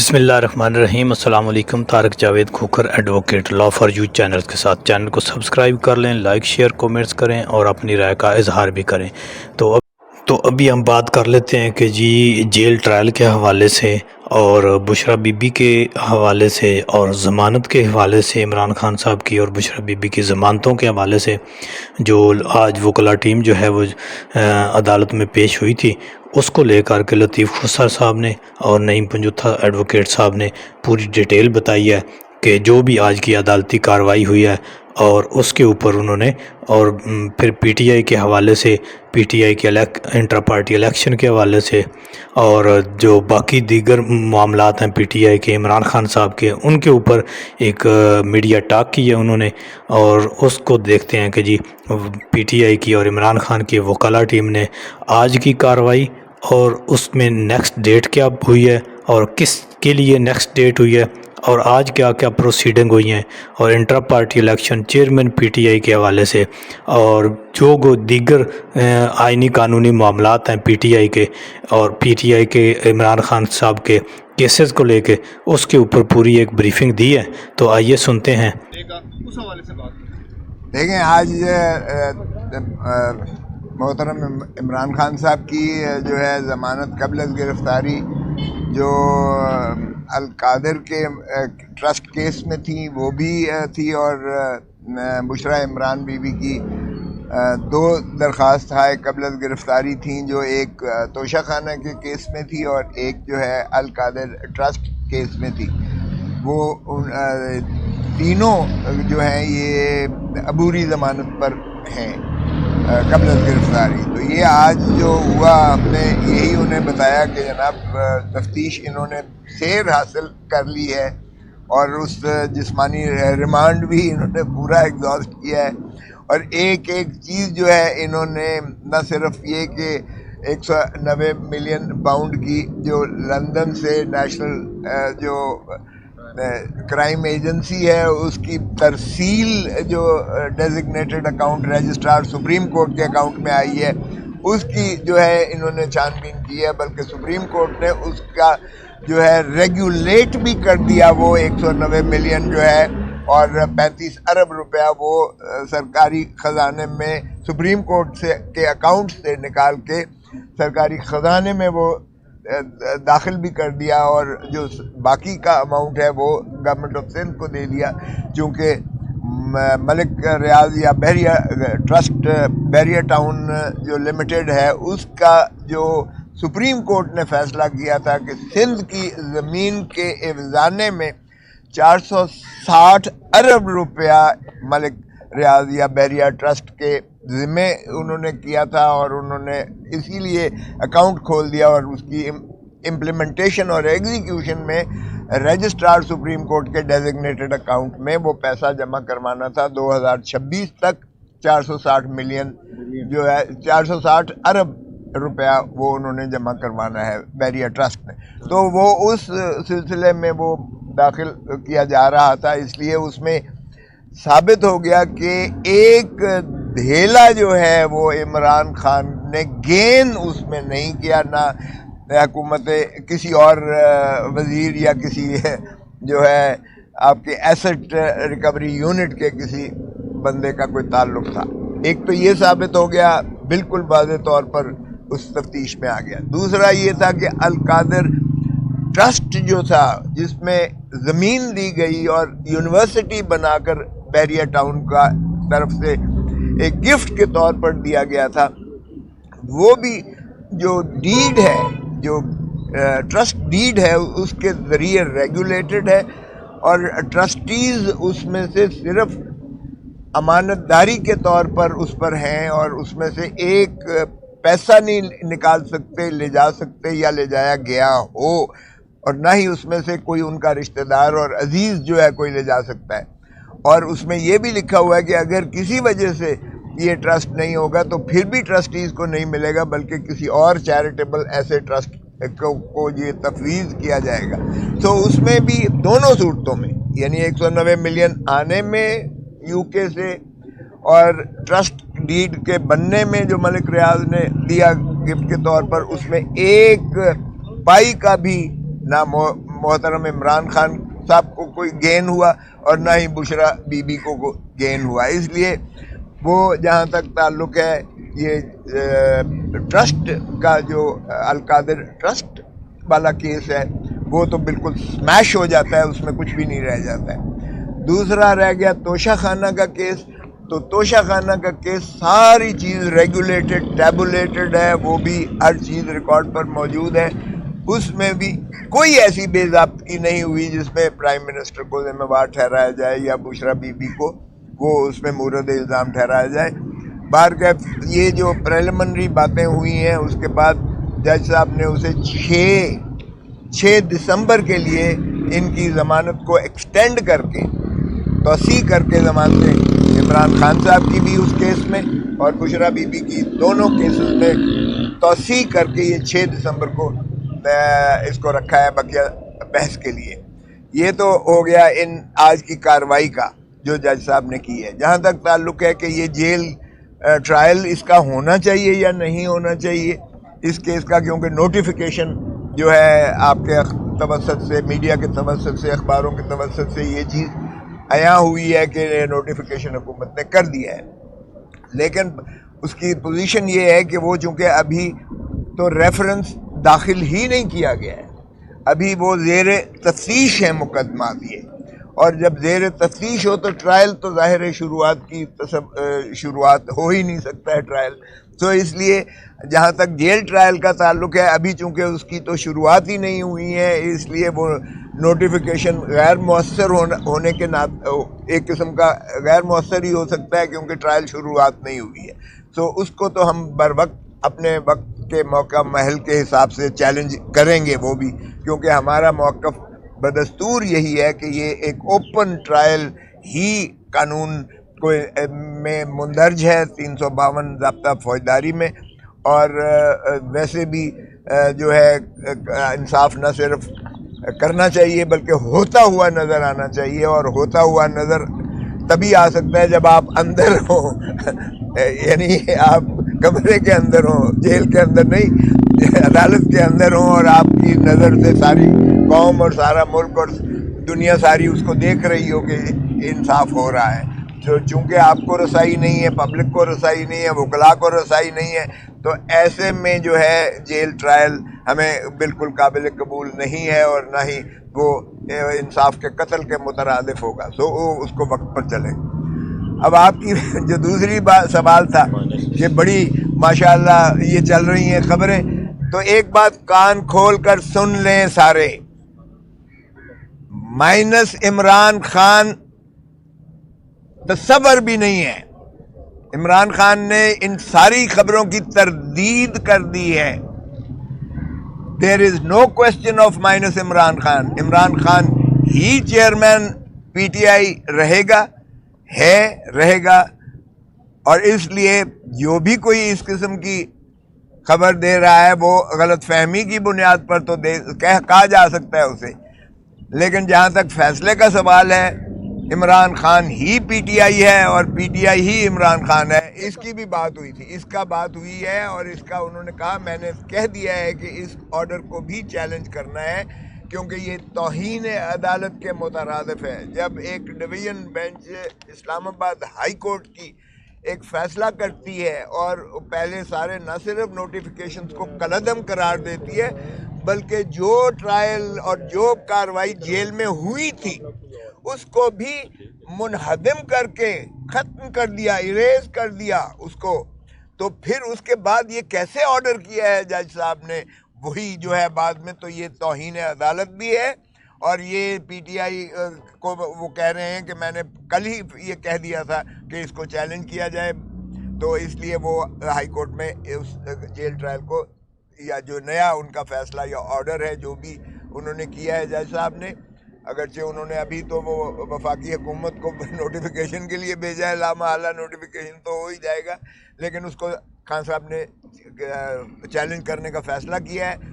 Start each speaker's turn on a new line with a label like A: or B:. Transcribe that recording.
A: بسم اللہ الرحمن الرحیم۔ السلام علیکم۔ Tariq Javed Khokhar advocate law for you channel کے ساتھ چینل کو سبسکرائب کر لیں، لائک شیئر کومنٹس کریں اور اپنی رائے کا اظہار بھی کریں۔ تو ابھی ہم بات کر لیتے ہیں کہ جی جیل ٹرائل کے حوالے سے اور بشریٰ بی بی کے حوالے سے اور ضمانت کے حوالے سے، عمران خان صاحب کی اور بشریٰ بی بی کی ضمانتوں کے حوالے سے جو آج وکلا ٹیم جو ہے وہ عدالت میں پیش ہوئی تھی، اس کو لے کر کے لطیف خسر صاحب نے اور نعیم پنجوتھا ایڈوکیٹ صاحب نے پوری ڈیٹیل بتائی ہے کہ جو بھی آج کی عدالتی کارروائی ہوئی ہے اور اس کے اوپر انہوں نے، اور پھر پی ٹی آئی کے حوالے سے، پی ٹی آئی کے انٹرا پارٹی الیکشن کے حوالے سے اور جو باقی دیگر معاملات ہیں پی ٹی آئی کے، عمران خان صاحب کے، ان کے اوپر ایک میڈیا ٹاک کی ہے انہوں نے، اور اس کو دیکھتے ہیں کہ جی پی ٹی آئی کی اور عمران خان کی وکلا ٹیم نے آج کی کارروائی اور اس میں نیکسٹ ڈیٹ کیا ہوئی ہے اور کس کے لیے نیکسٹ ڈیٹ ہوئی ہے اور آج کیا کیا پروسیڈنگ ہوئی ہیں، اور intra party election chairman P T I کے حوالے سے اور جو دیگر آئینی قانونی معاملات ہیں پی ٹی آئی کے اور پی ٹی آئی کے عمران خان صاحب کے کیسز کو لے کے، اس کے اوپر پوری ایک بریفنگ دی ہے۔ تو آئیے سنتے ہیں۔
B: اس حوالے سے بات
C: دیکھیں، آج محترم عمران خان صاحب کی جو ہے ضمانت قبل از گرفتاری جو القادر کے ٹرسٹ کیس میں تھی وہ بھی تھی، اور بشریٰ عمران بی بی کی دو درخواستیں قبل از گرفتاری تھیں، جو ایک توشہ خانہ کے کیس میں تھی اور ایک جو ہے القادر ٹرسٹ کیس میں تھی۔ وہ تینوں جو ہیں یہ عبوری ضمانت پر ہیں قبل از گرفتاری۔ تو یہ آج جو ہوا، ہم نے یہی انہیں بتایا کہ جناب تفتیش انہوں نے سیر حاصل کر لی ہے اور اس جسمانی ریمانڈ بھی انہوں نے پورا ایگزاسٹ کیا ہے، اور ایک ایک چیز جو ہے انہوں نے نہ صرف یہ کہ 190 ملین پاؤنڈ کی جو لندن سے نیشنل جو کرائم ایجنسی ہے اس کی ترسیل جو designated account registrar supreme court کے اکاؤنٹ میں آئی ہے، اس کی جو ہے انہوں نے چھان بین کی ہے، بلکہ سپریم کورٹ نے اس کا جو ہے ریگولیٹ بھی کر دیا، وہ 190 ملین جو ہے اور 35 ارب روپیہ وہ سرکاری خزانے میں سپریم کورٹ سے کے اکاؤنٹ سے نکال کے سرکاری خزانے میں وہ داخل بھی کر دیا، اور جو باقی کا اماؤنٹ ہے وہ گورنمنٹ آف سندھ کو دے دیا، چونکہ ملک ریاض یا بحریہ ٹرسٹ بحریہ ٹاؤن جو لمیٹڈ ہے اس کا جو سپریم کورٹ نے فیصلہ کیا تھا کہ سندھ کی زمین کے افزانے میں 460 ارب روپیہ ملک ریاض یا بحریہ ٹرسٹ کے ذمے انہوں نے کیا تھا، اور انہوں نے اسی لیے اکاؤنٹ کھول دیا، اور اس کی امپلیمنٹیشن اور ایگزیکیوشن میں رجسٹرار سپریم کورٹ کے ڈیزگنیٹڈ اکاؤنٹ میں وہ پیسہ جمع کروانا تھا 2026 تک۔ 460 ملین جو ہے 460 ارب روپیہ وہ انہوں نے جمع کروانا ہے بحریہ ٹرسٹ نے، تو وہ اس سلسلے میں وہ داخل کیا جا رہا تھا، اس لیے اس میں ثابت ہو گیا کہ ایک دھیلا جو ہے وہ عمران خان نے گین اس میں نہیں کیا، نہ حکومت کسی اور وزیر یا کسی جو ہے آپ کے ایسٹ ریکوری یونٹ کے کسی بندے کا کوئی تعلق تھا۔ ایک تو یہ ثابت ہو گیا، بالکل واضح طور پر اس تفتیش میں آ گیا۔ دوسرا یہ تھا کہ القادر ٹرسٹ جو تھا جس میں زمین دی گئی اور یونیورسٹی بنا کر بحریہ ٹاؤن کا طرف سے ایک گفٹ کے طور پر دیا گیا تھا، وہ بھی جو ڈیڈ ہے، جو ٹرسٹ ڈیڈ ہے اس کے ذریعے ریگولیٹڈ ہے، اور ٹرسٹیز اس میں سے صرف امانت داری کے طور پر اس پر ہیں، اور اس میں سے ایک پیسہ نہیں نکال سکتے، لے جا سکتے یا لے جایا گیا ہو، اور نہ ہی اس میں سے کوئی ان کا رشتہ دار اور عزیز جو ہے کوئی لے جا سکتا ہے۔ اور اس میں یہ بھی لکھا ہوا ہے کہ اگر کسی وجہ سے یہ ٹرسٹ نہیں ہوگا تو پھر بھی ٹرسٹیز کو نہیں ملے گا، بلکہ کسی اور چیریٹیبل ایسے ٹرسٹ کو یہ تفویض کیا جائے گا۔ تو اس میں بھی دونوں صورتوں میں، یعنی 190 ملین آنے میں یو کے سے اور ٹرسٹ ڈیڈ کے بننے میں جو ملک ریاض نے دیا گفٹ کے طور پر، اس میں ایک پائی کا بھی نہ मोहतरम इमरान खान साहब को कोई गेन हुआ और ना ही बुशरा बीबी को गेन हुआ। इसलिए वो जहाँ तक ताल्लुक़ है ये ट्रस्ट का जो अलकादिर ट्रस्ट वाला केस है वो तो बिल्कुल स्मैश हो जाता है, उसमें कुछ भी नहीं रह जाता है। दूसरा रह गया तोशा खाना का केस। तो तोशा खाना का केस सारी चीज़ रेगुलेटेड टैबुलेटेड है, वो भी हर चीज़ रिकॉर्ड पर मौजूद है। उसमें भी कोई ऐसी बेज़ाब्तगी नहीं हुई जिसमें प्राइम मिनिस्टर को जिम्मेवार ठहराया जाए या बुशरा बीबी को वो उसमें मूरद इल्ज़ाम ठहराया जाए। बार का ये जो प्रिलिमिनरी बातें हुई हैं उसके बाद जज साहब ने उसे 6 दिसंबर के लिए इनकी ज़मानत को एक्सटेंड करके तोसी करके ज़मानतें इमरान खान साहब की भी उस केस में और बुशरा बीबी की दोनों केसेस में तोसी करके ये 6 दिसंबर को इसको रखा है बकिया बहस के लिए। ये तो हो गया इन आज की कार्रवाई का जो जज साहब ने की है। जहाँ तक ताल्लुक़ है कि ये जेल ट्रायल इसका होना चाहिए या नहीं होना चाहिए इस केस का, क्योंकि नोटिफिकेशन जो है आपके तवस्सुत से, मीडिया के तवस्सुत से, अखबारों के तवस्सुत से ये चीज़ आया हुई है कि नोटिफिकेशन हुकूमत ने कर दिया है। लेकिन उसकी पोजीशन ये है कि वो चूँकि अभी तो रेफरेंस दाखिल ही नहीं किया गया है, अभी वो ज़ेर तफ्तीश है मुकदमा ये, और जब ज़ेर तफ्तीश हो तो ट्रायल तो ज़ाहिर है शुरुआत हो ही नहीं सकता है ट्रायल। तो इसलिए जहाँ तक जेल ट्रायल का ताल्लुक़ है अभी चूँकि उसकी तो शुरुआत ही नहीं हुई है, इसलिए वो नोटिफिकेशन गैर मौसर होने के नाते एक किस्म का गैर मौसर ही हो सकता है क्योंकि ट्रायल शुरुआत नहीं हुई है। तो उसको तो हम बर वक्त अपने वक्त के मौका महल के हिसाब से चैलेंज करेंगे वो भी, क्योंकि हमारा मौक़िफ़ बदस्तूर यही है कि ये एक ओपन ट्रायल ही कानून को में मुंदरज है 352 ज़ाब्ता फौजदारी में। और वैसे भी जो है इंसाफ न सिर्फ करना चाहिए बल्कि होता हुआ नज़र आना चाहिए, और होता हुआ नज़र तभी आ सकता है जब आप अंदर हो यानी आप कमरे के अंदर हो, जेल के अंदर नहीं, अदालत के अंदर हो, और आपकी नज़र से सारी कौम और सारा मुल्क और दुनिया सारी उसको देख रही हो कि इंसाफ हो रहा है। जो चूँकि आपको रसाई नहीं है, पब्लिक को रसाई नहीं है, वकला को रसाई नहीं है, तो ऐसे में जो है जेल ट्रायल हमें बिल्कुल काबिल कबूल नहीं है और ना ही वो इंसाफ के कत्ल के मुतरादिफ होगा। तो उसको वक्त पर चले। अब आपकी जो दूसरी बात सवाल था कि बड़ी माशाअल्लाह ये चल रही हैं खबरें, तो एक बात कान खोल कर सुन लें सारे, माइनस इमरान खान तसव्वुर भी नहीं है। इमरान खान ने इन सारी खबरों की तरदीद कर दी है। There is no question of minus Imran Khan. Imran Khan ही चेयरमैन पीटीआई रहेगा, और इसलिए जो भी कोई इस किस्म की खबर दे रहा है वो गलत फहमी की बुनियाद पर तो कहा जा सकता है उसे। लेकिन जहाँ तक फैसले का सवाल है, इमरान खान ही पीटीआई है और पीटीआई ही इमरान खान है। इसकी भी बात हुई थी, इसका बात हुई है, और इसका उन्होंने कहा मैंने कह दिया है कि इस ऑर्डर को भी चैलेंज करना है क्योंकि ये तौहीन अदालत के मुतरादिफ है। जब एक division bench Islamabad high court की एक फ़ैसला करती है और पहले सारे न सिर्फ नोटिफिकेशंस को कलअदम करार देती है बल्कि जो ट्रायल और जो कार्रवाई जेल में हुई थी उसको भी मुनहदम करके ख़त्म कर दिया, इरेज कर दिया उसको, तो फिर उसके बाद ये कैसे ऑर्डर किया है जज साहब ने, वही जो है बाद में तो ये तौहीन अदालत भी है। और ये पीटीआई को वो कह रहे हैं कि मैंने कल ही ये कह दिया था कि इसको चैलेंज किया जाए, तो इसलिए वो हाई कोर्ट में उस जेल ट्रायल को या जो नया उनका फ़ैसला या ऑर्डर है जो भी उन्होंने किया है जज साहब ने, अगरचे उन्होंने अभी तो वो वफाकी हुकूमत को नोटिफिकेशन के लिए भेजा है, लामहल्ला नोटिफिकेशन तो हो ही जाएगा, लेकिन उसको खान साहब ने चैलेंज करने का फ़ैसला किया है।